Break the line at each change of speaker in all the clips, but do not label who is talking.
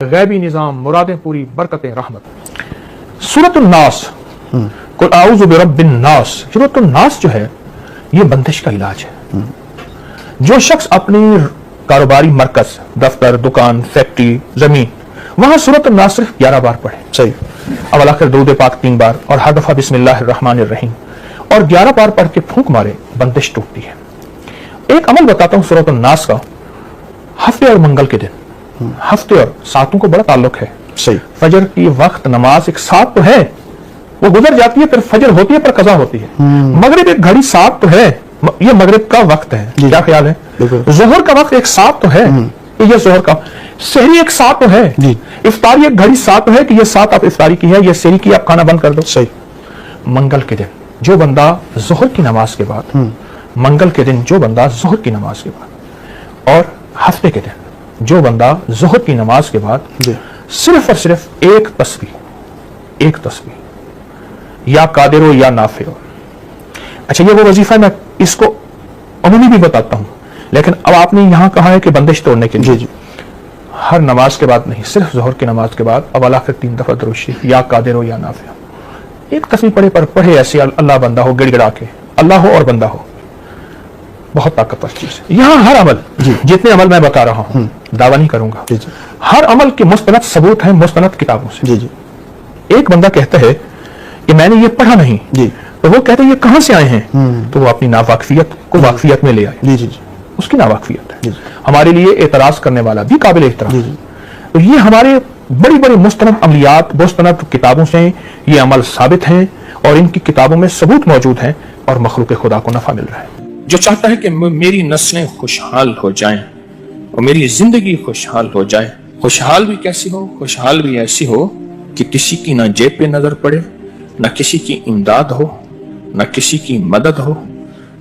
गैबी निज़ाम, मुरादें पूरी, बरकतें, रहमत। सूरतुन नास, कुल आऊज़ु बिरब्बिन नास। सूरतुन नास जो है ये बंदिश का इलाज है। जो शख्स अपनी कारोबारी मरकज, दफ्तर, दुकान, फैक्ट्री, जमीन, वहां सूरतुन नास सिर्फ 11 बार पढ़े।
सही।
अवल आखिर दुरूद पाक 3 बार और हर दफा बिस्मिल्लाहिर रहमानिर रहीम और 11 बार पढ़ के फूंक मारे, बंदिश टूटती है। एक अमल बताता हूं सूरतुन नास का। हफ्ते और मंगल के दिन, हफ्ते और सातों को बड़ा ताल्लुक है।
सही।
फजर की वक्त नमाज एक साथ तो है, वो गुजर जाती है, फिर फजर होती है, पर कज़ा होती है। मगरिब एक घड़ी साथ तो है, ये मगरिब का वक्त है। क्या ख्याल है? जोहर का वक्त एक साथ तो है, ये जोहर का। सहरी एक साथ तो है, इफ्तारी एक घड़ी साथ तो है कि ये साथ आप इफ्तारी की है, ये सहरी की आप खाना बंद कर दो।
सही।
मंगल के दिन जो बंदा जोहर की नमाज के बाद, मंगल के दिन जो बंदा जोहर की नमाज के बाद, और हफ्ते के दिन जो बंदा जोहर की नमाज के बाद सिर्फ और सिर्फ एक तस्बीह या कादिर हो या नाफे हो। अच्छा, ये वो वजीफा है, मैं इसको अमूमी भी बताता हूं, लेकिन अब आपने यहां कहा है कि बंदिश तोड़ने के लिए। हर नमाज के बाद नहीं, सिर्फ जोहर की नमाज के बाद अवल आखिर 3 दफा दुरूद शरीफ या कादिर हो या नाफे हो। एक तस्बीह पढ़े, पर पढ़े ऐसे अल्लाह बंदा हो, गिड़गिड़ा के, अल्लाह हो और बंदा हो। बहुत ताकतवर चीज है। यहां हर अमल, जितने अमल मैं बता रहा हूं, दावा नहीं करूंगा, हर अमल के मुस्तनद सबूत है मुस्तनद किताबों से। एक बंदा कहता है कि मैंने ये पढ़ा नहीं, तो वो कहते हैं ये कहां से आए हैं, तो वो अपनी नावाकफियत को वाकफियत में ले आए। उसकी नावाकफियत है। हमारे लिए एतराज करने वाला भी काबिल एहतराम। तो ये हमारे बड़ी बड़ी मुस्तनद अमलियात, मुस्तनद किताबों से ये अमल साबित हैं और इनकी किताबों में सबूत मौजूद हैं और मखलूक खुदा को नफा मिल रहा है। जो चाहता है कि मेरी नस्लें खुशहाल हो जाएं और मेरी जिंदगी खुशहाल हो जाए, खुशहाल भी कैसी हो, खुशहाल भी ऐसी हो कि किसी की ना जेब पे नजर पड़े, ना किसी की इमदाद हो, ना किसी की मदद हो,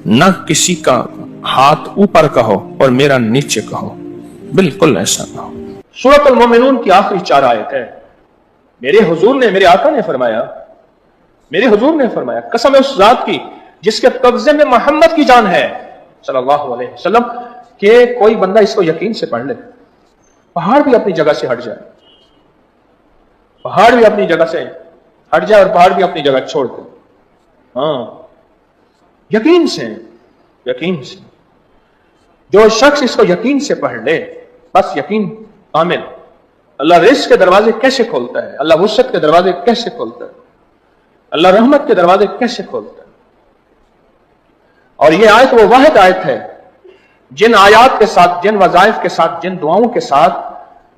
ना किसी का हाथ ऊपर का हो और मेरा नीचे का हो, बिल्कुल ऐसा ना हो। सूरत अल-मोमिनून की आखिरी 4 आयत है। मेरे हुजूर ने, मेरे आका ने फरमाया, मेरे हुजूर ने फरमाया, कसम है उस जात की जिसके कब्जे में मोहम्मद की जान है सल्लल्लाहु अलैहि वसल्लम, कि कोई बंदा इसको यकीन से पढ़ ले, पहाड़ भी अपनी जगह से हट जाए, पहाड़ भी अपनी जगह से हट जाए और पहाड़ भी अपनी जगह छोड़ दे। हाँ, यकीन से, यकीन से। जो शख्स इसको यकीन से पढ़ ले, बस यकीन कामिल। अल्लाह रिज़्क़ के दरवाजे कैसे खोलता है, अल्लाह वुसअत के दरवाजे कैसे खोलता है, अल्लाह रहमत के दरवाजे कैसे खोलता है। और ये आयत वो वाहिद आयत है जिन आयात के साथ, जिन वज़ाइफ के साथ, जिन दुआओं के साथ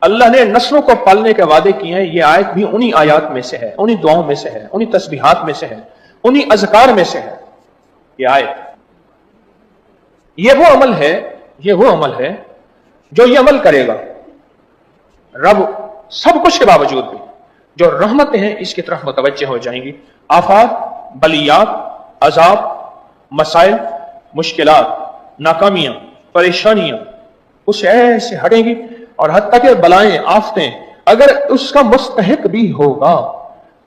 अल्लाह ने नस्लों को पालने के वादे किए हैं, ये आयत भी उन्हीं आयात में से है, उन्हीं दुआओं में से है, उन्हीं तस्बीहात में से है, उन्हीं अज़कार में से है। ये आयत, ये वो अमल है, ये वो अमल है जो ये अमल करेगा, रब सब कुछ के बावजूद भी जो रहमतें हैं इसकी तरफ मुतवज्जह हो जाएंगी। आफात, बलियात, अजाब, मसाइल, मुश्किलात, नाकामियां, परेशानियां उसे ऐसे हटेंगी और हत्ता के बलाएं, आफतें, अगर उसका मुस्तहिक भी होगा।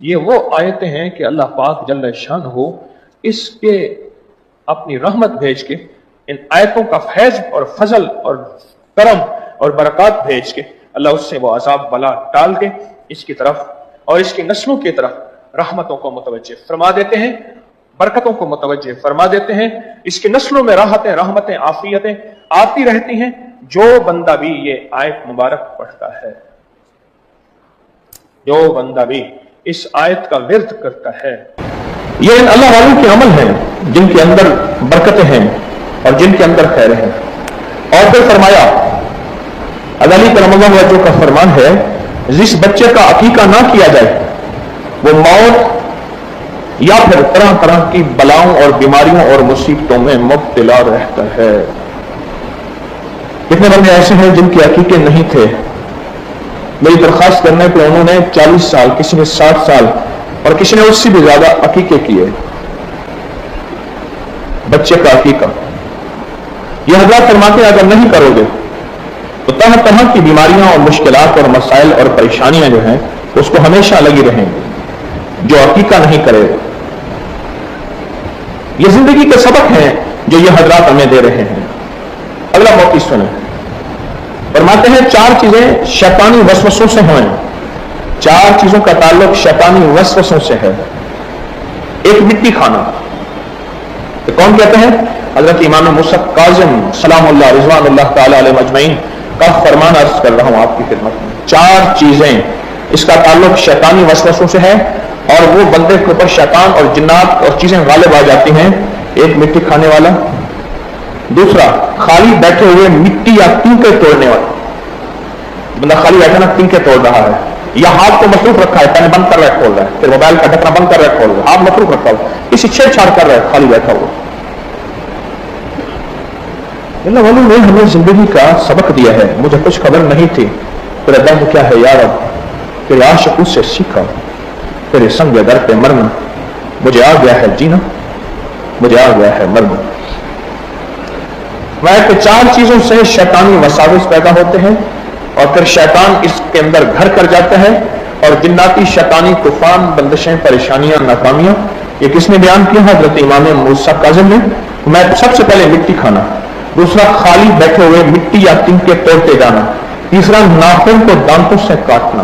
ये वो आयतें हैं कि अल्लाह पाक जल्ल शान हो इसके अपनी रहमत भेज के, इन आयतों का फैज और फजल और करम और बरकत भेज के अल्लाह उससे वो अजाब बला टाल के इसकी तरफ और इसकी नस्लों की तरफ रहमतों को मुतवज्जे फरमा देते हैं, बरकतों को मुतवज्जे फरमा देते हैं। इसकी नस्लों में राहतें, रहमतें, आफियतें आती रहती हैं जो बंदा भी ये आयत मुबारक पढ़ता है, जो बंदा भी इस आयत का विर्द करता है। ये इन अल्लाह वालों के अमल हैं जिनके अंदर बरकतें हैं और जिनके अंदर खैर है। और फिर फरमाया, अली करमल्लाहु वजहू का फरमान है, जिस बच्चे का अकीका ना किया जाए वो मौत या फिर तरह तरह की बलाओं और बीमारियों और मुसीबतों में मुब्तला रहता है। कितने बंदे ऐसे हैं जिनके अकीके नहीं थे, मेरी दरखास्त करने पर उन्होंने 40 साल, किसी ने 60 साल और किसी ने उससे भी ज्यादा अकीके किए। बच्चे का अकीका, यह हज़रात फरमाते हैं अगर नहीं करोगे तो तरह तरह की बीमारियां और मुश्किलात और मसाइल और परेशानियां जो हैं उसको हमेशा लगी रहेंगी जो अकीका नहीं करेगा। ये जिंदगी के सबक हैं जो ये हज़रात हमें दे रहे हैं। अगला मौकी सुने, فرماتے ہیں 4 چیزیں شیطانی وسوسوں سے ہیں، 4 چیزوں کا تعلق شیطانی وسوسوں سے ہے۔ ایک مٹی کھانا، تو کون کہتے ہیں؟ حضرت امام موسیٰ کاظم سلام اللہ رضوان اللہ تعالی علیہ مجمعین کا فرمان عرض کر رہا ہوں آپ کی خدمت میں۔ 4 چیزیں اس کا تعلق شیطانی وسوسوں سے ہے اور وہ بندے کے اوپر شیطان اور جنات اور چیزیں غالب آ جاتی ہیں۔ ایک مٹی کھانے والا، دوسرا خالی بیٹھے ہوئے مٹی یا تینکے توڑنے والا، بندہ خالی بیٹھا نا تینکے توڑ رہا ہے، یا ہاتھ کو مصروف رکھا ہے، پہلے بند کر رہا ہے کھول رہا ہے، پھر موبائل کا ڈھکنا بند کر رہا ہے کھول رہا ہے، ہاتھ مصروف رکھا ہوا، کسی چھیڑ چھاڑ کر رہا ہے خالی بیٹھا ہوا۔ اللہ والوں نے ہمیں زندگی کا سبق دیا ہے، مجھے کچھ خبر نہیں تھی، تیرا درد کیا ہے یا رب، تیرے عاشقوں سے سیکھا، تیرے سنگ در پہ مرنا، مجھے آ گیا ہے جینا، مجھے آ گیا ہے مرنا۔ میں کہ 4 چیزوں سے شیطانی وساوس پیدا ہوتے ہیں اور پھر شیطان اس کے اندر گھر کر جاتا ہے، اور جناتی شیطانی طوفان، بندشیں، پریشانیاں، ناکامیاں، یہ کس نے بیان کیا؟ حضرت امام موسیٰ کاظم نے۔ میں سب سے پہلے مٹی کھانا، دوسرا خالی بیٹھے ہوئے مٹی یا تنکے توڑتے جانا، تیسرا ناخن کو دانتوں سے کاٹنا،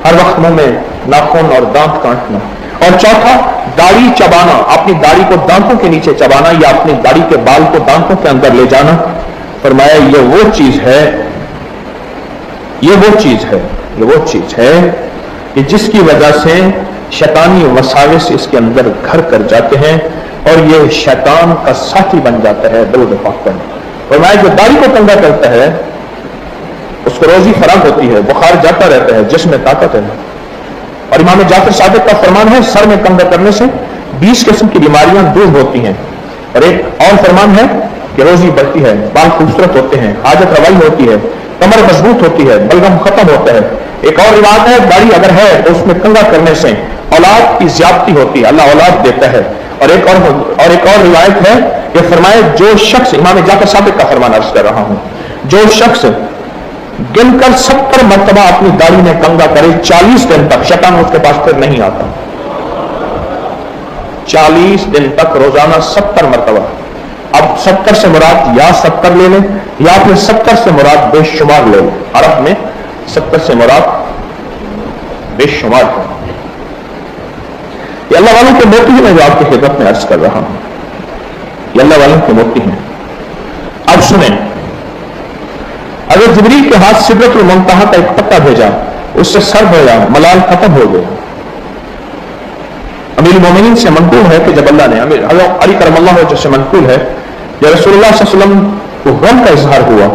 ہر وقت منہ میں ناخن اور دانت کاٹنا، اور چوتھا داڑھی چبانا، اپنی داڑھی کو دانتوں کے نیچے چبانا یا اپنی داڑھی کے بال کو دانتوں کے اندر لے جانا۔ فرمایا یہ وہ چیز ہے، یہ وہ چیز ہے، یہ وہ چیز ہے کہ جس کی وجہ سے شیطانی وساوس اس کے اندر گھر کر جاتے ہیں اور یہ شیطان کا ساتھی بن جاتا ہے۔ درود پاک پر فرمایا جو داڑھی کو کنگا کرتا ہے اس کو روزی فراغ ہوتی ہے، بخار جاتا رہتا ہے، جسم میں طاقت ہے۔ اور امام جعفر صادق کا فرمان ہے سر میں کنگا کرنے سے 20 قسم کی بیماریاں دور ہوتی ہیں، اور ایک اور فرمان ہے کہ روزی بڑھتی ہے، بال خوبصورت ہوتے ہیں، حاجت روائی ہوتی ہے، کمر مضبوط ہوتی ہے، بلغم ختم ہوتا ہے۔ ایک اور روایت ہے داڑھی اگر ہے تو اس میں کنگا کرنے سے اولاد کی زیادتی ہوتی ہے، اللہ اولاد دیتا ہے۔ اور ایک اور روایت ہے کہ فرمائے جو شخص، امام جعفر صادق کا فرمان عرض کر رہا ہوں، جو شخص گن کر 70 مرتبہ اپنی داڑھی میں کنگا کرے 40 دن تک، شیطان اس کے پاس پھر نہیں آتا۔ 40 دن تک روزانہ 70 مرتبہ۔ اب 70 سے مراد یا 70 لے لیں یا پھر 70 سے مراد بے شمار لے لیں۔ عرب میں 70 سے مراد بے شمار ہے۔ یہ اللہ والوں کے موتی ہیں، میں جو آپ کی خدمت میں عرض کر رہا ہوں، یہ اللہ والوں کے موتی ہیں۔ اب سنیں، اگر جبریل کے ہاتھ سدرۃ المنتہا کا ایک پتا بھیجا، اس سے سر بھرا، ملال ختم ہو گیا۔ امیر المومنین سے منقول ہے کہ جب اللہ نے، حضرت علی کرم اللہ وجہ سے منقول ہے، جب رسول اللہ صلی اللہ علیہ وسلم کو غم کا اظہار ہوا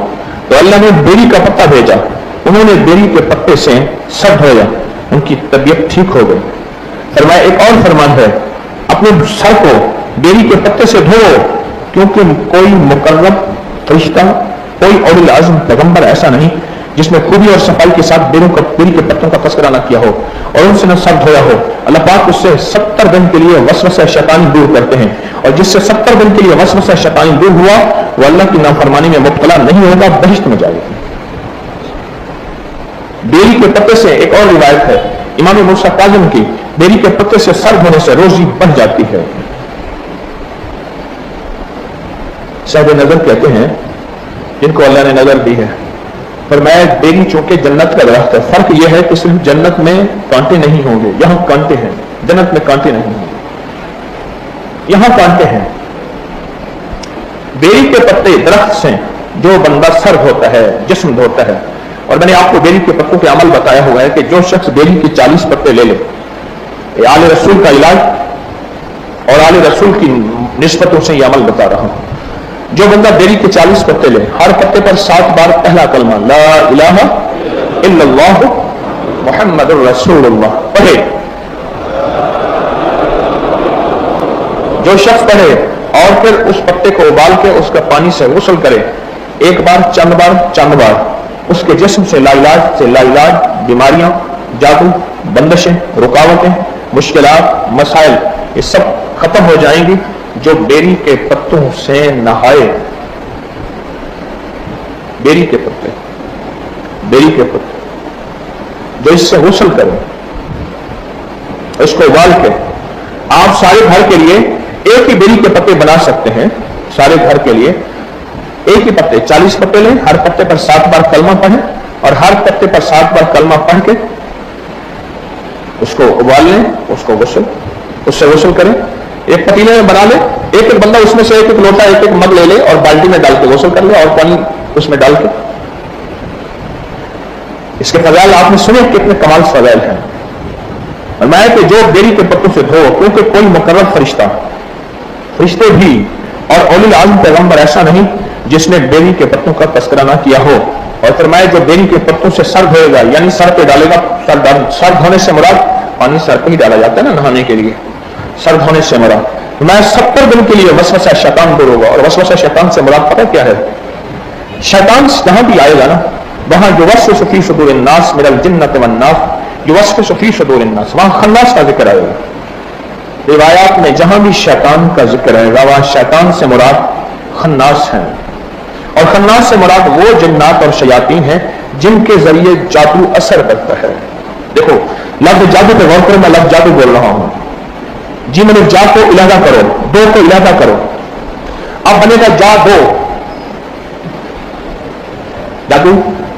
تو اللہ نے بیری کا پتا بھیجا، انہوں نے بیری کے پتے سے سر دھویا، ان کی طبیعت ٹھیک ہو گئی۔ فرمایا ایک اور فرمان ہے اپنے سر کو بیری کے پتے سے دھو، کیونکہ کوئی مقرب فرشتہ، کوئی اولی العزم پیغمبر ایسا نہیں جس میں خوبی اور صفائی کے ساتھ بیری کے پتوں کا تذکرہ نہ کیا ہو اور ان سے نہ سر دھویا ہو۔ اللہ پاک اس سے 70 دن کے لیے وسوسہ شیطانی دور کرتے ہیں، اور جس سے 70 دن کے لیے وسوسہ شیطانی دور ہوا وہ اللہ کی نافرمانی میں مبتلا نہیں ہوگا، بہشت میں جائے گا۔ بیری کے پتے سے ایک اور روایت ہے امام موسیٰ کاظم کی، بیری کے پتے سے سر دھونے سے روزی بڑھ جاتی ہے۔ صاحب نظر کہتے ہیں جن کو اللہ نے نظر دی ہے، فرمایا بیری چونکہ جنت کا درخت ہے، فرق یہ ہے کہ صرف جنت میں کانٹے نہیں ہوں گے، یہاں کانٹے ہیں، جنت میں کانٹے نہیں ہوں گے، یہاں کانٹے ہیں۔ بیری کے پتے درخت سے جو بندہ سر دھوتا ہے، جسم دھوتا ہے، اور میں نے آپ کو بیری کے پتوں کے عمل بتایا ہوا ہے کہ جو شخص بیری کے 40 پتے لے لے، یہ آل رسول کا علاج اور آل رسول کی نسبتوں سے یہ عمل بتا رہا ہوں۔ جو بندہ بیری کے 40 پتے لے، ہر پتے پر 7 بار پہلا کلمہ لا الہ الا اللہ محمد الرسول اللہ پڑھے، جو شخص پڑھے اور پھر اس پتے کو ابال کے اس کا پانی سے غسل کرے، ایک بار چند بار، اس کے جسم سے لا علاج بیماریاں، جادو، بندشیں، رکاوٹیں، مشکلات، مسائل یہ سب ختم ہو جائیں گی۔ جو بیری کے پتوں سے نہائے، بیری کے پتے جو اس سے غسل کرے، اس کو ابال کے، آپ سارے گھر کے لیے ایک ہی بیری کے پتے بنا سکتے ہیں، سارے گھر کے لیے एक ही पत्ते 40 पत्ते लें, हर पत्ते पर 7 बार कलमा पढ़ें और हर पत्ते पर 7 बार कलमा पढ़ के उसको उबाल लें, उससे गुस्ल करें। एक पतीले में बना ले, एक एक बंदा उसमें से एक एक लोटा एक एक मग ले ले और बाल्टी में डाल के गुस्ल कर ले और पानी उसमें डाल के। इसके फजाइल आपने सुने कितने कमाल फजाइल हैं। और मैं कि जो बेरी के पत्तों से धो, क्योंकि कोई मुकर्रब फरिश्ते भी और औलिल आज़म पैगंबर ऐसा नहीं जिसने बेरी के पत्तों का तस्करा ना किया हो। और फरमाया जो बेरी के पत्तों से सर धोएगा, यानी सर पे डालेगा, सर धोने से मुराद पानी सर पे ही डाला जाता है ना नहाने के लिए, सर धोने से मुराद। मैं 70 दिन के लिए वसवसा शैतान दूर होगा। और वसवसा शैतान से मुराद पता क्या है? शैतान जहां भी आएगा ना, वहां युवस्विसु फी सुदूरिन नास मिनल जिन्नति वन नास युवस्विसु फी सुदूरिन नास, वहां खन्नास का जिक्र आएगा। रिवायात में जहां भी शैतान का जिक्र आएगा वहां शैतान से मुराद खन्नास है। और खन्नास से मुराद वो जिन्नात और शयातीन हैं जिनके जरिए जादू असर करता है। देखो लफ्ज जादू पे गौर करो, मैं लफ्ज जादू बोल रहा हूं। जी मैंने जा को इलादा करो, दो को इलादा करो, अब बनेगा जा दो। जादू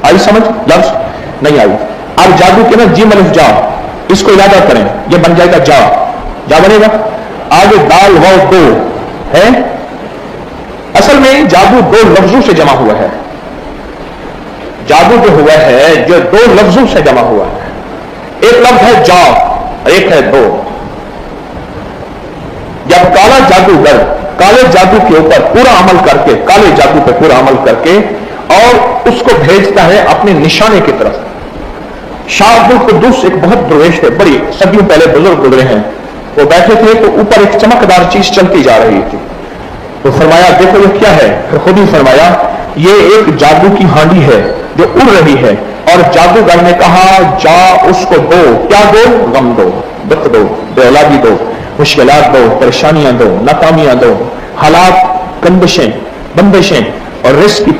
आई समझ? लफ्ज नहीं आई। अब जादू के ना जी मलिफ जा, इसको इलादा करें, ये बन जाएगा जा, जा बनेगा। आगे दाल वो दो है। असल में जादू दो लफ्जों से जमा हुआ है। जादू जो हुआ है जो दो लफ्जों से जमा हुआ है। एक लफ्ज है जा, एक है दो। जब काला जादूगर काले जादू के ऊपर पूरा अमल करके, काले जादू पे पूरा अमल करके और उसको भेजता है अपने निशाने की तरफ। शाह अब्दुल कुद्दूस एक बहुत दरवेश थे, बड़ी सदियों पहले बुजुर्ग गुजरे हैं। वो बैठे थे तो ऊपर एक चमकदार चीज चलती जा रही थी। तो फरमाया देखो ये क्या है? फिर खुद ही फरमाया ये एक जादू की हांडी है जो उड़ रही है। और जादूगर ने कहा जा उसको दो। क्या दो? गम दो, दुख दो, बेऔलादी दो, मुश्किलात दो, परेशानियां दो, नाकामियां दो, हालात, कंदिशें, बंदिशें और रिस्क की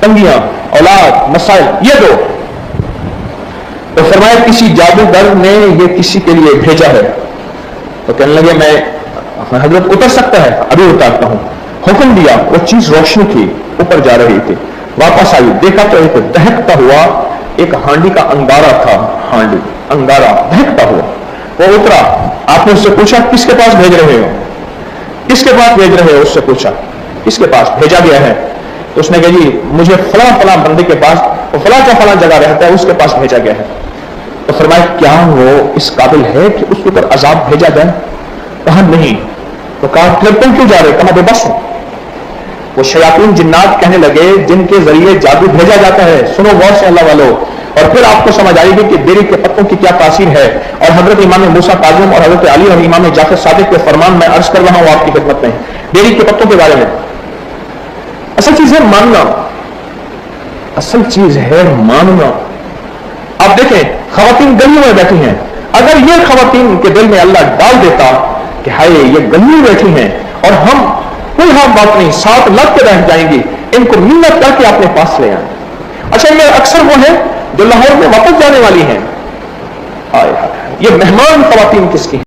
तंगियां, औलाद, मसाइल, ये दो। तो फरमाया किसी जादूगर ने ये किसी के लिए भेजा है। तो कहने लगे मैं हजरत उतर सकता है? अभी उतारता हूं। हुक्म दिया, वो चीज रोशनी थी, ऊपर जा रही थी। वापस आई, देखा तो एक दहकता हुआ एक हांडी का अंगारा था। हांडी अंगारा दहकता हुआ। वो उतरा, आपने उससे पूछा किसके पास भेज रहे हो? किसके पास भेज रहे हो? उससे पूछा किसके पास भेजा गया है? तो उसने कहा जी मुझे फला फला बंदे के पास, वो फला का फला जगह रहता है, उसके पास भेजा गया है। तो फरमाया क्या वो इस काबिल है कि उसके ऊपर अजाब भेजा जाए? कहा नहीं। तो कहा फिर तुम क्यों जा रहे? कहा बेबस हूं। वो शयातीन जिन्नात कहने लगे जिनके जरिए जादू भेजा जाता है, सुनो गौर से अल्लाह वालों, और फिर आपको समझ आएगी कि बेरी के पत्तों की क्या तासीर है। और हजरत इमाम मूसा काज़िम और हजरत अली और इमाम जाफर सादिक के फरमान मैं अर्ज कर रहा हूं आपकी खिदमत में बेरी के पत्तों के बारे में। असल चीज है मानना, असल चीज है मानना। आप देखें खवातीन गलियों में बैठी हैं, अगर ये खवातीन के दिल में अल्लाह डाल देता कि हाय ये गलियों में बैठी हैं और हम कोई हाथ बात नहीं, साथ लग के बैठ जाएंगी, इनको मिन्नत करके अपने पास ले आए। अच्छा ये अक्सर वो है जो लाहौर में वापस जाने वाली हैं। ये मेहमान खवातीन किसकी हैं?